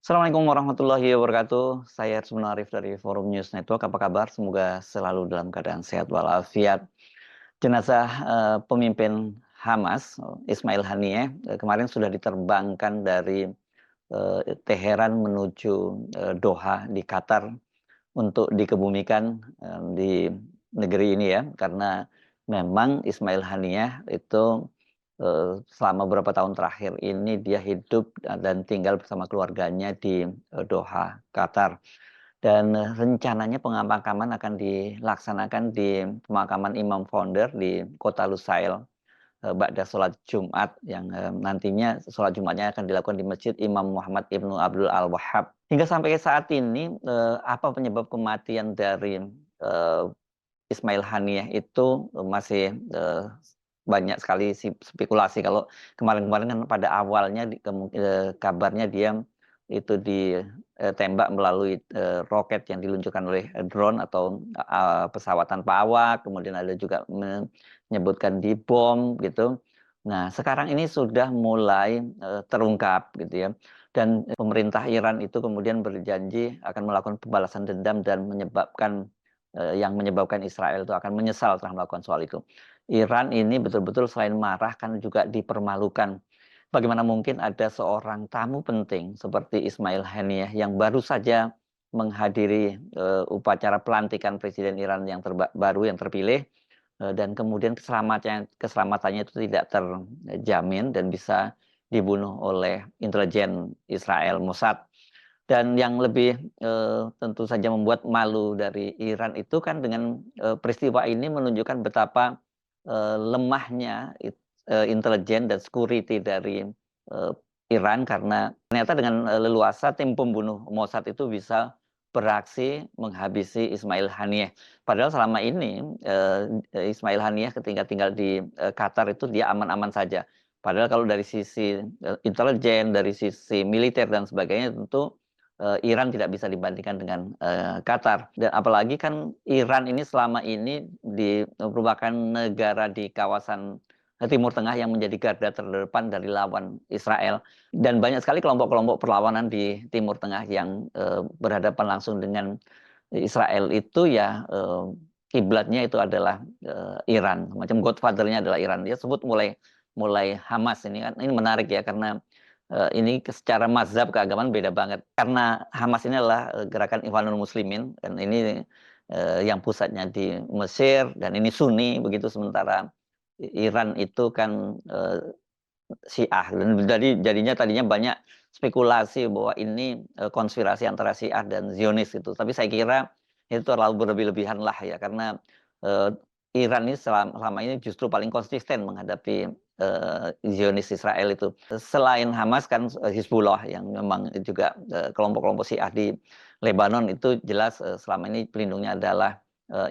Assalamualaikum warahmatullahi wabarakatuh. Saya Arsman Arif dari Forum News Network. Apa kabar? Semoga selalu dalam keadaan sehat walafiat. Jenazah pemimpin Hamas, Ismail Haniyeh, kemarin sudah diterbangkan dari Teheran menuju Doha di Qatar untuk dikebumikan di negeri ini ya, karena memang Ismail Haniyeh itu selama beberapa tahun terakhir ini dia hidup dan tinggal bersama keluarganya di Doha, Qatar. Dan rencananya pemakaman akan dilaksanakan di pemakaman Imam Founder di Kota Lusail ba'da sholat Jumat yang nantinya sholat Jumatnya akan dilakukan di Masjid Imam Muhammad Ibnu Abdul Al-Wahhab. Hingga sampai saat ini, apa penyebab kematian dari eh, Ismail Haniyeh itu masih banyak sekali spekulasi. Kalau kemarin-kemarin kan pada awalnya kabarnya dia itu ditembak melalui roket yang diluncurkan oleh drone atau pesawat tanpa awak, kemudian ada juga menyebutkan dibom gitu. Nah, sekarang ini sudah mulai terungkap gitu ya. Dan pemerintah Iran itu kemudian berjanji akan melakukan pembalasan dendam dan yang menyebabkan Israel itu akan menyesal telah melakukan soal itu. Iran ini betul-betul selain marah kan juga dipermalukan. Bagaimana mungkin ada seorang tamu penting seperti Ismail Haniyeh yang baru saja menghadiri upacara pelantikan Presiden Iran yang baru yang terpilih, dan kemudian keselamatannya itu tidak terjamin dan bisa dibunuh oleh intelijen Israel Mossad. Dan yang lebih tentu saja membuat malu dari Iran itu kan dengan peristiwa ini menunjukkan betapa lemahnya intelijen dan security dari eh, Iran, karena ternyata dengan leluasa tim pembunuh Mossad itu bisa beraksi menghabisi Ismail Haniyeh. Padahal selama ini Ismail Haniyeh ketika tinggal di Qatar itu dia aman-aman saja. Padahal kalau dari sisi intelijen, dari sisi militer dan sebagainya tentu Iran tidak bisa dibandingkan dengan Qatar. Dan apalagi kan Iran ini selama ini merupakan negara di kawasan Timur Tengah yang menjadi garda terdepan dari lawan Israel. Dan banyak sekali kelompok-kelompok perlawanan di Timur Tengah yang berhadapan langsung dengan Israel itu ya, kiblatnya itu adalah Iran. Macam godfather-nya adalah Iran. Dia sebut mulai mulai Hamas ini kan. Ini menarik ya, karena ini secara mazhab keagamaan beda banget. Karena Hamas ini adalah gerakan Ikhwanul Muslimin, dan ini yang pusatnya di Mesir, dan ini Sunni begitu, sementara Iran itu kan Syiah. Dan jadinya tadinya banyak spekulasi bahwa ini konspirasi antara Syiah dan Zionis itu. Tapi saya kira itu terlalu berlebih-lebihan lah ya, karena eh, Iran ini selama ini justru paling konsisten menghadapi Zionis Israel itu. Selain Hamas kan Hizbullah yang memang juga kelompok-kelompok Syiah di Lebanon itu jelas selama ini pelindungnya adalah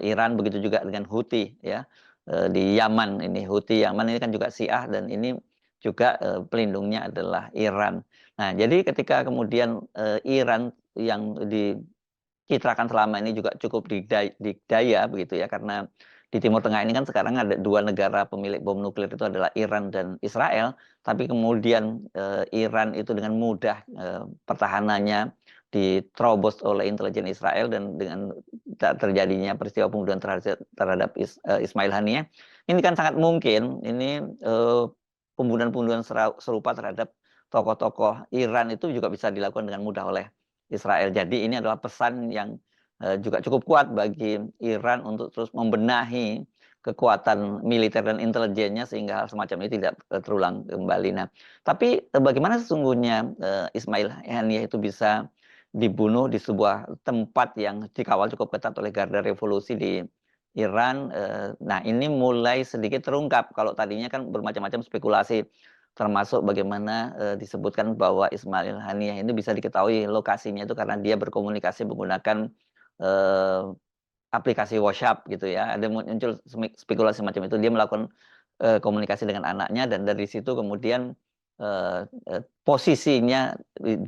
Iran, begitu juga dengan Houthi ya. Di Yaman ini, Houthi Yaman ini kan juga Syiah, dan ini juga pelindungnya adalah Iran. Nah, jadi ketika kemudian Iran yang dicitrakan selama ini juga cukup dikdaya begitu ya, karena di Timur Tengah ini kan sekarang ada dua negara pemilik bom nuklir, itu adalah Iran dan Israel. Tapi kemudian Iran itu dengan mudah pertahanannya diterobos oleh intelijen Israel, dan dengan terjadinya peristiwa pembunuhan terhadap Ismail Haniyeh, ini kan sangat mungkin ini pembunuhan-pembunuhan serupa terhadap tokoh-tokoh Iran itu juga bisa dilakukan dengan mudah oleh Israel. Jadi ini adalah pesan yang juga cukup kuat bagi Iran untuk terus membenahi kekuatan militer dan intelijennya sehingga hal semacam ini tidak terulang kembali. Nah, tapi bagaimana sesungguhnya Ismail Haniyeh itu bisa dibunuh di sebuah tempat yang dikawal cukup ketat oleh Garda Revolusi di Iran? Nah, ini mulai sedikit terungkap. Kalau tadinya kan bermacam-macam spekulasi, termasuk bagaimana disebutkan bahwa Ismail Haniyeh ini bisa diketahui lokasinya itu karena dia berkomunikasi menggunakan eh, aplikasi WhatsApp gitu ya. Ada muncul spekulasi macam itu. Dia melakukan komunikasi dengan anaknya, dan dari situ kemudian posisinya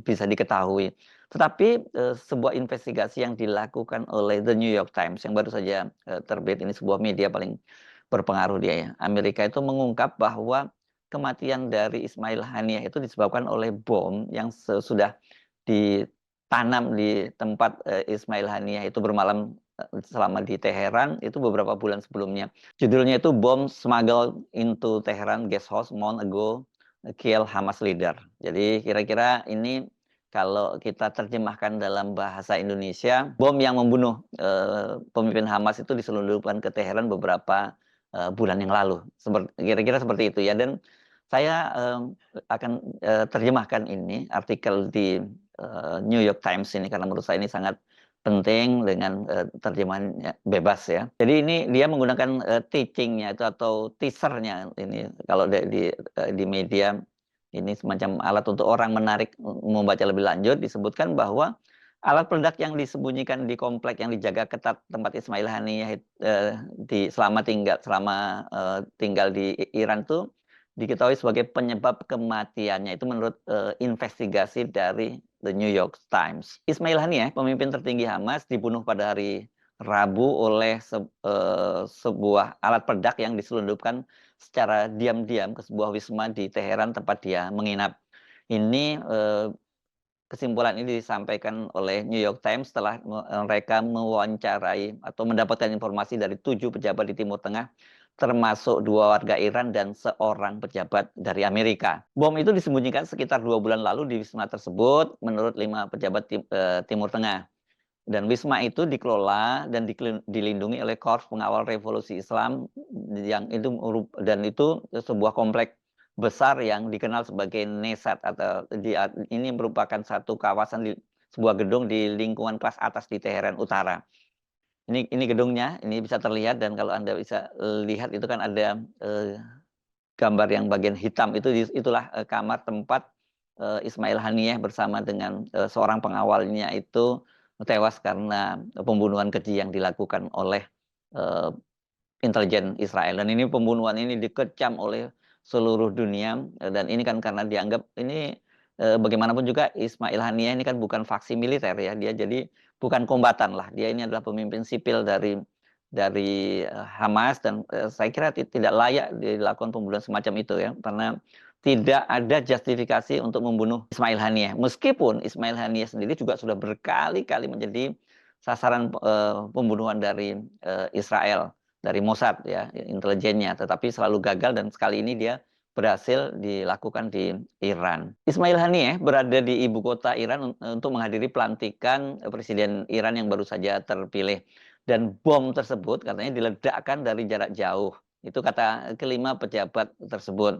bisa diketahui. Tetapi sebuah investigasi yang dilakukan oleh The New York Times yang baru saja terbit, ini sebuah media paling berpengaruh dia ya, Amerika, itu mengungkap bahwa kematian dari Ismail Haniyeh itu disebabkan oleh bom yang sudah ditanam di tempat Ismail Haniyeh itu bermalam selama di Teheran itu beberapa bulan sebelumnya. Judulnya itu Bomb Smuggled into Tehran Guest House Month Ago Kill Hamas Leader. Jadi kira-kira ini kalau kita terjemahkan dalam bahasa Indonesia, bom yang membunuh pemimpin Hamas itu diselundupkan ke Teheran beberapa bulan yang lalu. Kira-kira seperti itu ya. Dan saya akan terjemahkan ini artikel di New York Times ini karena menurut saya ini sangat penting dengan terjemahan bebas ya. Jadi ini dia menggunakan teachingnya itu atau teasernya ini kalau di media ini semacam alat untuk orang menarik membaca lebih lanjut, disebutkan bahwa alat peledak yang disembunyikan di komplek yang dijaga ketat tempat Ismail Haniyeh selama tinggal di Iran itu diketahui sebagai penyebab kematiannya itu menurut investigasi dari The New York Times. Ismail Haniyeh, pemimpin tertinggi Hamas, dibunuh pada hari Rabu oleh sebuah alat peledak yang diselundupkan secara diam-diam ke sebuah wisma di Teheran tempat dia menginap. Ini kesimpulan ini disampaikan oleh New York Times setelah mereka mewawancarai atau mendapatkan informasi dari 7 pejabat di Timur Tengah, termasuk 2 warga Iran dan seorang pejabat dari Amerika. Bom itu disembunyikan sekitar 2 bulan lalu di wisma tersebut, menurut 5 pejabat Timur Tengah. Dan wisma itu dikelola dan dilindungi oleh Korps Pengawal Revolusi Islam dan itu sebuah komplek besar yang dikenal sebagai Nesat atau ini merupakan satu kawasan sebuah gedung di lingkungan kelas atas di Teheran Utara. Ini gedungnya, ini bisa terlihat dan kalau Anda bisa lihat itu kan ada gambar yang bagian hitam itulah kamar tempat Ismail Haniyeh bersama dengan seorang pengawalnya itu tewas karena pembunuhan keji yang dilakukan oleh intelijen Israel. Dan ini pembunuhan ini dikecam oleh seluruh dunia dan ini kan karena dianggap ini bagaimanapun juga Ismail Haniyeh ini kan bukan faksi militer ya, dia jadi bukan kombatan lah, dia ini adalah pemimpin sipil dari Hamas dan saya kira tidak layak dilakukan pembunuhan semacam itu ya, karena tidak ada justifikasi untuk membunuh Ismail Haniyeh. Meskipun Ismail Haniyeh sendiri juga sudah berkali-kali menjadi sasaran pembunuhan dari Israel, dari Mossad ya, intelijennya, tetapi selalu gagal dan sekali ini dia berhasil dilakukan di Iran. Ismail Haniyeh berada di ibu kota Iran untuk menghadiri pelantikan Presiden Iran yang baru saja terpilih. Dan bom tersebut katanya diledakkan dari jarak jauh. Itu kata kelima pejabat tersebut.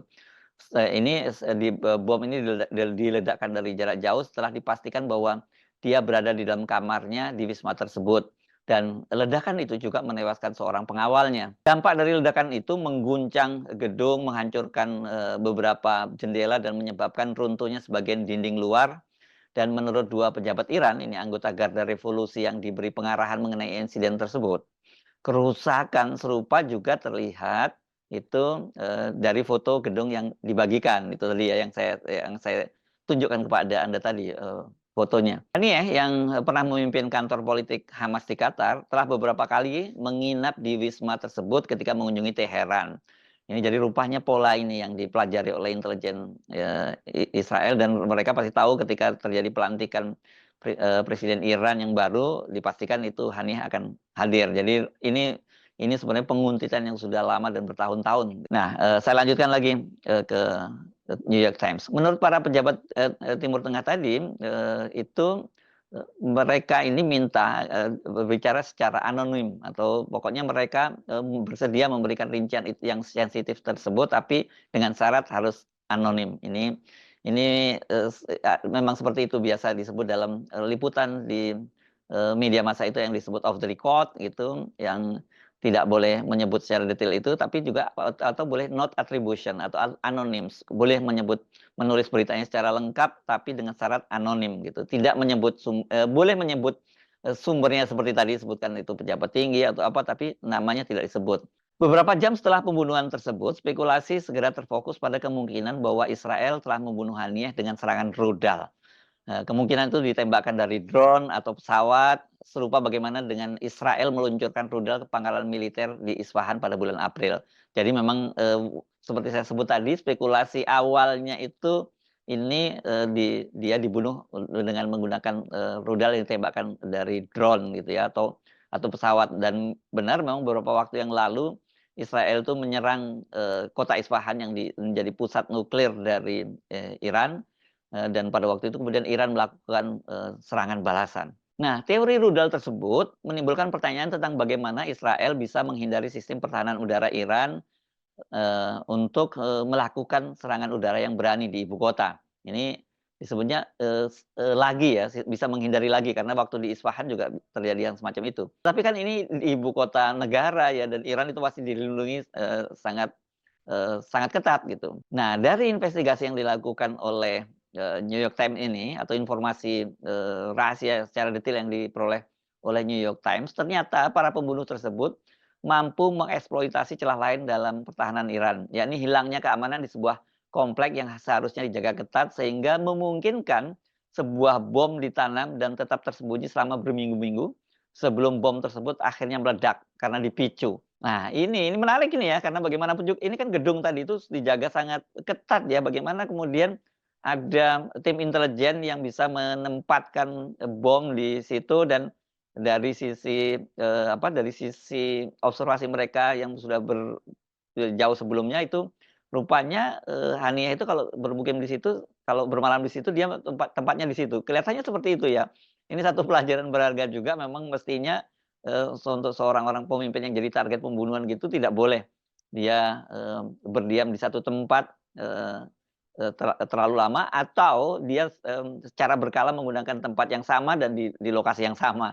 Bom ini diledakkan dari jarak jauh setelah dipastikan bahwa dia berada di dalam kamarnya di wisma tersebut. Dan ledakan itu juga menewaskan seorang pengawalnya. Dampak dari ledakan itu mengguncang gedung, menghancurkan beberapa jendela dan menyebabkan runtuhnya sebagian dinding luar. Dan menurut 2 pejabat Iran, ini anggota Garda Revolusi yang diberi pengarahan mengenai insiden tersebut, kerusakan serupa juga terlihat itu dari foto gedung yang dibagikan. Itu tadi ya yang saya tunjukkan kepada Anda tadi fotonya. Ini ya yang pernah memimpin kantor politik Hamas di Qatar telah beberapa kali menginap di wisma tersebut ketika mengunjungi Teheran. Ini jadi rupanya pola ini yang dipelajari oleh intelijen Israel dan mereka pasti tahu ketika terjadi pelantikan Presiden Iran yang baru dipastikan itu Haniyeh akan hadir. Jadi ini sebenarnya penguntitan yang sudah lama dan bertahun-tahun. Nah, saya lanjutkan lagi ke New York Times. Menurut para pejabat Timur Tengah tadi itu mereka ini minta berbicara secara anonim atau pokoknya mereka bersedia memberikan rincian yang sensitif tersebut tapi dengan syarat harus anonim. Ini memang seperti itu biasa disebut dalam liputan di media massa itu yang disebut off the record gitu, yang tidak boleh menyebut secara detail itu, tapi juga atau boleh not attribution atau anonyms, boleh menulis beritanya secara lengkap tapi dengan syarat anonim gitu, tidak menyebut boleh menyebut sumbernya seperti tadi disebutkan itu pejabat tinggi atau apa, tapi namanya tidak disebut. Beberapa jam setelah pembunuhan tersebut, spekulasi segera terfokus pada kemungkinan bahwa Israel telah membunuh Haniyeh dengan serangan rudal. Kemungkinan itu ditembakkan dari drone atau pesawat, serupa bagaimana dengan Israel meluncurkan rudal ke pangkalan militer di Isfahan pada bulan April. Jadi memang seperti saya sebut tadi, spekulasi awalnya itu ini, dia dibunuh dengan menggunakan, rudal yang ditembakkan dari drone gitu ya, atau pesawat. Dan benar memang beberapa waktu yang lalu Israel itu menyerang, kota Isfahan yang menjadi pusat nuklir dari, Iran, dan pada waktu itu kemudian Iran melakukan, serangan balasan. Nah, teori rudal tersebut menimbulkan pertanyaan tentang bagaimana Israel bisa menghindari sistem pertahanan udara Iran untuk, melakukan serangan udara yang berani di ibu kota. Ini disebutnya, lagi ya, bisa menghindari lagi karena waktu di Isfahan juga terjadi yang semacam itu. Tapi kan ini di ibu kota negara ya, dan Iran itu pasti dilindungi, sangat ketat gitu. Nah, dari investigasi yang dilakukan oleh, New York Times ini atau informasi, rahasia secara detail yang diperoleh oleh New York Times, ternyata para pembunuh tersebut mampu mengeksploitasi celah lain dalam pertahanan Iran, yakni hilangnya keamanan di sebuah komplek yang seharusnya dijaga ketat sehingga memungkinkan sebuah bom ditanam dan tetap tersembunyi selama berminggu-minggu sebelum bom tersebut akhirnya meledak karena dipicu. Nah, ini menarik ini ya, karena bagaimanapun juga ini kan gedung tadi itu dijaga sangat ketat ya, bagaimana kemudian ada tim intelijen yang bisa menempatkan, bom di situ. Dan dari sisi observasi mereka yang sudah jauh sebelumnya itu rupanya, Haniah itu kalau bermukim di situ, kalau bermalam di situ dia tempatnya di situ. Kelihatannya seperti itu ya. Ini satu pelajaran berharga juga, memang mestinya, untuk seorang orang pemimpin yang jadi target pembunuhan gitu tidak boleh dia, berdiam di satu tempat, eee eee, terlalu lama, atau dia, secara berkala menggunakan tempat yang sama dan di lokasi yang sama.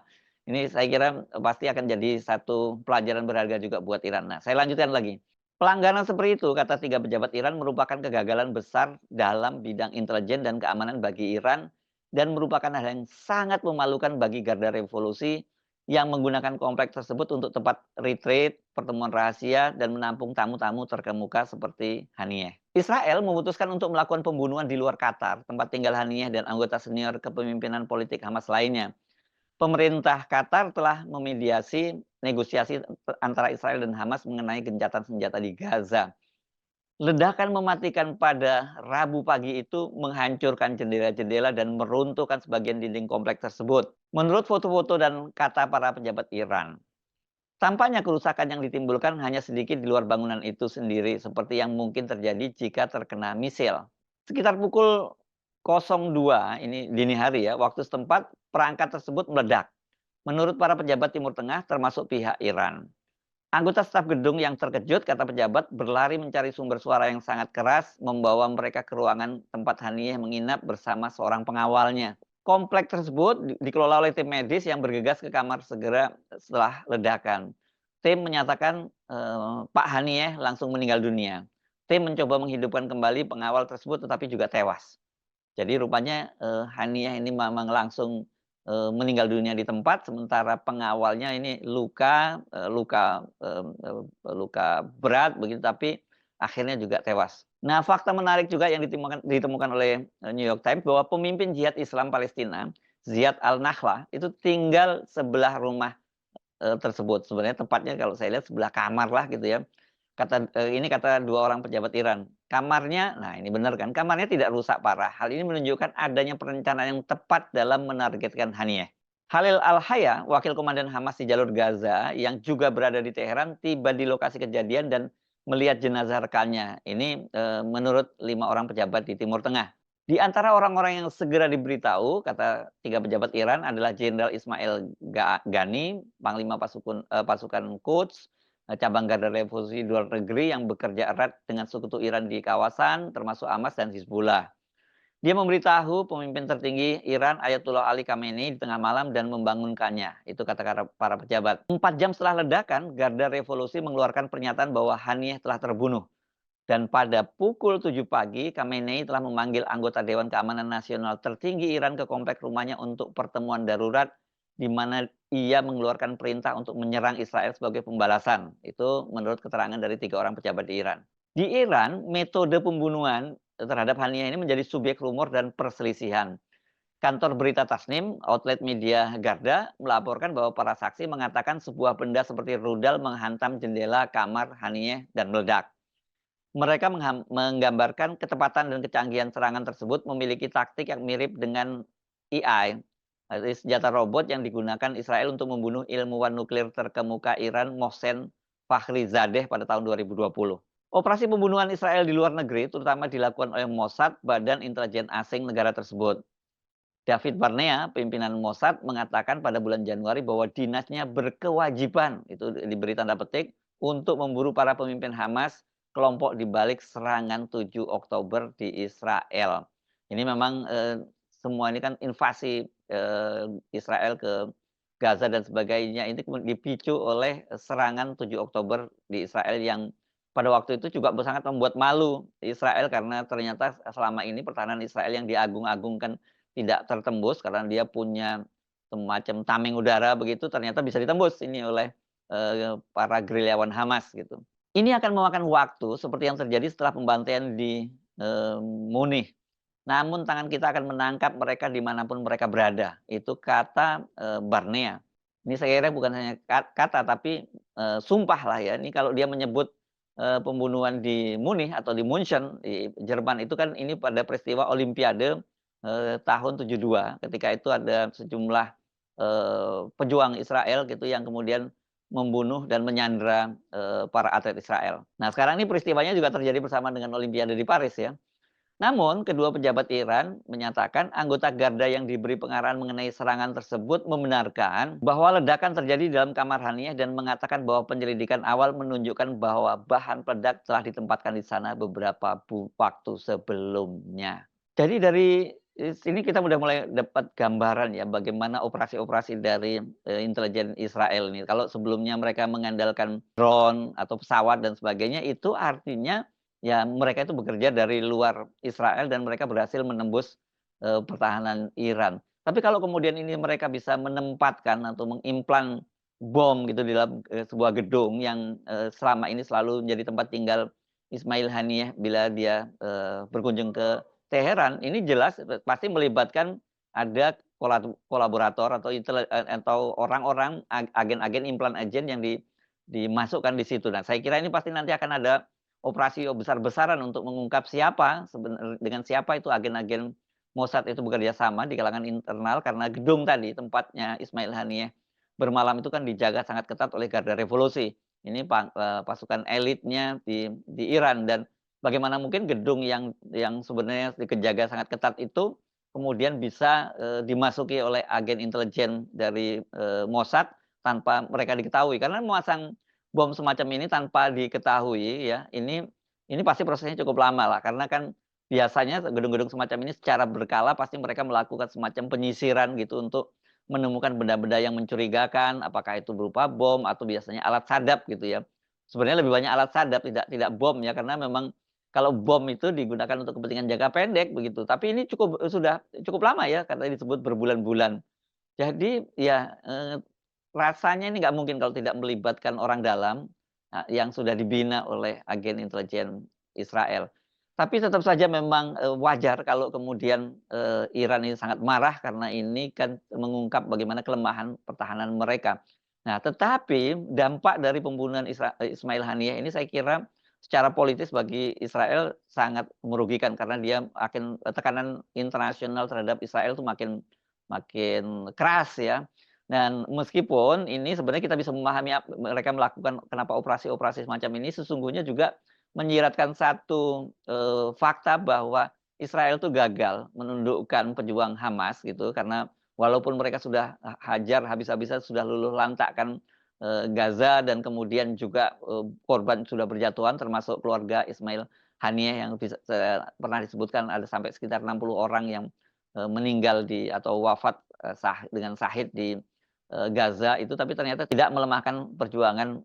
Ini saya kira, pasti akan jadi satu pelajaran berharga juga buat Iran. Nah, saya lanjutkan lagi. Pelanggaran seperti itu, kata 3 pejabat Iran, merupakan kegagalan besar dalam bidang intelijen dan keamanan bagi Iran, dan merupakan hal yang sangat memalukan bagi garda revolusi yang menggunakan kompleks tersebut untuk tempat retreat, pertemuan rahasia, dan menampung tamu-tamu terkemuka seperti Haniyeh. Israel memutuskan untuk melakukan pembunuhan di luar Qatar, tempat tinggal Haniyeh dan anggota senior kepemimpinan politik Hamas lainnya. Pemerintah Qatar telah memediasi negosiasi antara Israel dan Hamas mengenai gencatan senjata di Gaza. Ledakan mematikan pada Rabu pagi itu menghancurkan jendela-jendela dan meruntuhkan sebagian dinding kompleks tersebut. Menurut foto-foto dan kata para pejabat Iran, tampaknya kerusakan yang ditimbulkan hanya sedikit di luar bangunan itu sendiri, seperti yang mungkin terjadi jika terkena misil. Sekitar pukul 02 ini dini hari ya, waktu setempat, perangkat tersebut meledak. Menurut para pejabat Timur Tengah, termasuk pihak Iran. Anggota staf gedung yang terkejut, kata pejabat, berlari mencari sumber suara yang sangat keras, membawa mereka ke ruangan tempat Haniyeh menginap bersama seorang pengawalnya. Komplek tersebut dikelola oleh tim medis yang bergegas ke kamar segera setelah ledakan. Tim menyatakan, Pak Haniyeh langsung meninggal dunia. Tim mencoba menghidupkan kembali pengawal tersebut tetapi juga tewas. Jadi rupanya, Haniyeh ini memang langsung, meninggal dunia di tempat, sementara pengawalnya ini luka berat begitu, tapi akhirnya juga tewas. Nah, fakta menarik juga yang ditemukan oleh, New York Times, bahwa pemimpin Jihad Islam Palestina, Ziad al-Nahlah, itu tinggal sebelah rumah, tersebut. Sebenarnya tepatnya kalau saya lihat sebelah kamar lah gitu ya. Kata 2 orang pejabat Iran, kamarnya, nah ini benar kan, kamarnya tidak rusak parah. Hal ini menunjukkan adanya perencanaan yang tepat dalam menargetkan Haniyeh. Khalil Al-Haya, wakil komandan Hamas di jalur Gaza yang juga berada di Teheran, tiba di lokasi kejadian dan melihat jenazah rekannya. Ini, menurut 5 orang pejabat di Timur Tengah. Di antara orang-orang yang segera diberitahu, kata 3 pejabat Iran, adalah Jenderal Ismail Ghani, Panglima pasukan Quds, cabang garda revolusi luar negeri yang bekerja erat dengan sekutu Iran di kawasan, termasuk Hamas dan Hizbullah. Dia memberitahu pemimpin tertinggi Iran Ayatollah Ali Khamenei di tengah malam dan membangunkannya. Itu kata para pejabat. 4 jam setelah ledakan, garda revolusi mengeluarkan pernyataan bahwa Haniyeh telah terbunuh. Dan pada pukul 7 pagi, Khamenei telah memanggil anggota Dewan Keamanan Nasional tertinggi Iran ke komplek rumahnya untuk pertemuan darurat, di mana ia mengeluarkan perintah untuk menyerang Israel sebagai pembalasan. Itu menurut keterangan dari 3 orang pejabat di Iran. Di Iran, metode pembunuhan terhadap Haniyeh ini menjadi subjek rumor dan perselisihan. Kantor berita Tasnim, outlet media Garda, melaporkan bahwa para saksi mengatakan sebuah benda seperti rudal menghantam jendela kamar Haniyeh dan meledak. Mereka menggambarkan kecepatan dan kecanggihan serangan tersebut memiliki taktik yang mirip dengan AI, senjata robot yang digunakan Israel untuk membunuh ilmuwan nuklir terkemuka Iran Mohsen Fakhrizadeh pada tahun 2020. Operasi pembunuhan Israel di luar negeri terutama dilakukan oleh Mossad, badan intelijen asing negara tersebut. David Barnea, pimpinan Mossad, mengatakan pada bulan Januari bahwa dinasnya berkewajiban, itu diberi tanda petik, untuk memburu para pemimpin Hamas, kelompok di balik serangan 7 Oktober di Israel. Ini memang semua ini kan invasi Israel ke Gaza dan sebagainya ini dipicu oleh serangan 7 Oktober di Israel yang pada waktu itu juga sangat membuat malu Israel karena ternyata selama ini pertahanan Israel yang diagung-agungkan tidak tertembus karena dia punya semacam tameng udara begitu, ternyata bisa ditembus ini oleh para gerilyawan Hamas gitu. Ini akan memakan waktu seperti yang terjadi setelah pembantaian di Munich. Namun tangan kita akan menangkap mereka dimanapun mereka berada. Itu kata Barnea. Ini saya kira bukan hanya kata tapi sumpah lah ya. Ini kalau dia menyebut pembunuhan di Munich atau di München di Jerman itu kan ini pada peristiwa Olimpiade tahun 72. Ketika itu ada sejumlah pejuang Israel gitu yang kemudian membunuh dan menyandra para atlet Israel. Nah sekarang ini peristiwanya juga terjadi bersama dengan Olimpiade di Paris ya. Namun, kedua pejabat Iran menyatakan anggota Garda yang diberi pengarahan mengenai serangan tersebut membenarkan bahwa ledakan terjadi di dalam kamar Haniyeh dan mengatakan bahwa penyelidikan awal menunjukkan bahwa bahan peledak telah ditempatkan di sana beberapa waktu sebelumnya. Jadi dari sini kita sudah mulai dapat gambaran ya bagaimana operasi-operasi dari intelijen Israel ini. Kalau sebelumnya mereka mengandalkan drone atau pesawat dan sebagainya, itu artinya ya mereka itu bekerja dari luar Israel dan mereka berhasil menembus pertahanan Iran. Tapi kalau kemudian ini mereka bisa menempatkan atau mengimplan bom gitu di dalam sebuah gedung yang selama ini selalu menjadi tempat tinggal Ismail Haniyeh bila dia berkunjung ke Teheran, ini jelas pasti melibatkan ada kolaborator atau orang-orang agen-agen implan agent yang dimasukkan di situ. Nah, saya kira ini pasti nanti akan ada operasi besar-besaran untuk mengungkap siapa dengan siapa itu agen-agen Mossad itu bekerja sama di kalangan internal karena gedung tadi tempatnya Ismail Haniyeh bermalam itu kan dijaga sangat ketat oleh Garda Revolusi. Ini pasukan elitnya di Iran dan bagaimana mungkin gedung yang sebenarnya dijaga sangat ketat itu kemudian bisa dimasuki oleh agen intelijen dari Mossad tanpa mereka diketahui karena memasang bom semacam ini tanpa diketahui ya ini pasti prosesnya cukup lama lah karena kan biasanya gedung-gedung semacam ini secara berkala pasti mereka melakukan semacam penyisiran gitu untuk menemukan benda-benda yang mencurigakan apakah itu berupa bom atau biasanya alat sadap gitu ya. Sebenarnya lebih banyak alat sadap tidak bom ya karena memang kalau bom itu digunakan untuk kepentingan jangka pendek begitu, tapi ini sudah cukup lama ya karena disebut berbulan-bulan. Jadi ya, rasanya ini nggak mungkin kalau tidak melibatkan orang dalam, yang sudah dibina oleh agen intelijen Israel. Tapi tetap saja memang, wajar kalau kemudian, Iran ini sangat marah karena ini kan mengungkap bagaimana kelemahan pertahanan mereka. Nah, tetapi dampak dari pembunuhan Ismail Haniyeh ini saya kira secara politis bagi Israel sangat merugikan karena dia akan tekanan internasional terhadap Israel itu makin makin keras ya. Dan meskipun ini sebenarnya kita bisa memahami mereka melakukan kenapa operasi-operasi semacam ini sesungguhnya juga menyiratkan satu fakta bahwa Israel itu gagal menundukkan pejuang Hamas gitu karena walaupun mereka sudah hajar habis-habisan sudah luluh lantakkan Gaza dan kemudian juga korban sudah berjatuhan termasuk keluarga Ismail Haniyeh yang pernah disebutkan ada sampai sekitar 60 orang yang meninggal atau wafat dengan syahid di Gaza itu tapi ternyata tidak melemahkan perjuangan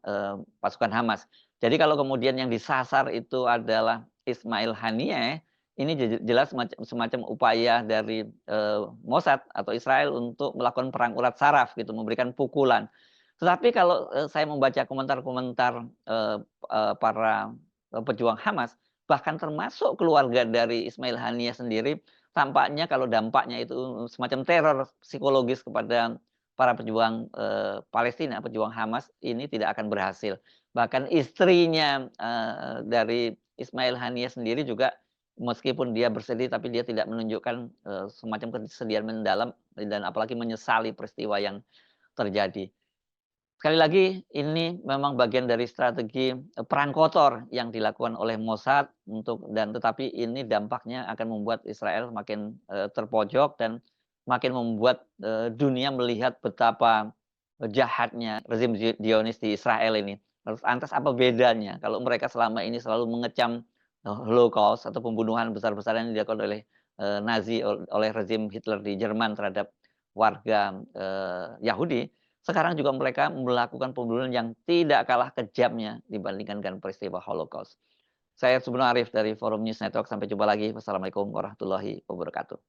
pasukan Hamas. Jadi kalau kemudian yang disasar itu adalah Ismail Haniyeh, ini jelas semacam upaya dari Mossad atau Israel untuk melakukan perang urat saraf gitu, memberikan pukulan. Tetapi kalau saya membaca komentar-komentar para pejuang Hamas, bahkan termasuk keluarga dari Ismail Haniyeh sendiri, tampaknya kalau dampaknya itu semacam teror psikologis kepada para pejuang Palestina, pejuang Hamas ini tidak akan berhasil. Bahkan istrinya dari Ismail Haniyeh sendiri juga meskipun dia bersedih, tapi dia tidak menunjukkan, semacam kesedihan mendalam dan apalagi menyesali peristiwa yang terjadi. Sekali lagi, ini memang bagian dari strategi, perang kotor yang dilakukan oleh Mossad tetapi ini dampaknya akan membuat Israel makin, terpojok dan makin membuat, dunia melihat betapa, jahatnya rezim Zionis di Israel ini. Lantas apa bedanya kalau mereka selama ini selalu mengecam, Holocaust atau pembunuhan besar-besaran yang dilakukan oleh, Nazi oleh rezim Hitler di Jerman terhadap warga, Yahudi. Sekarang juga mereka melakukan pembunuhan yang tidak kalah kejamnya dibandingkan dengan peristiwa Holocaust. Saya Subnu Arif dari Forum News Network, sampai jumpa lagi. Wassalamualaikum warahmatullahi wabarakatuh.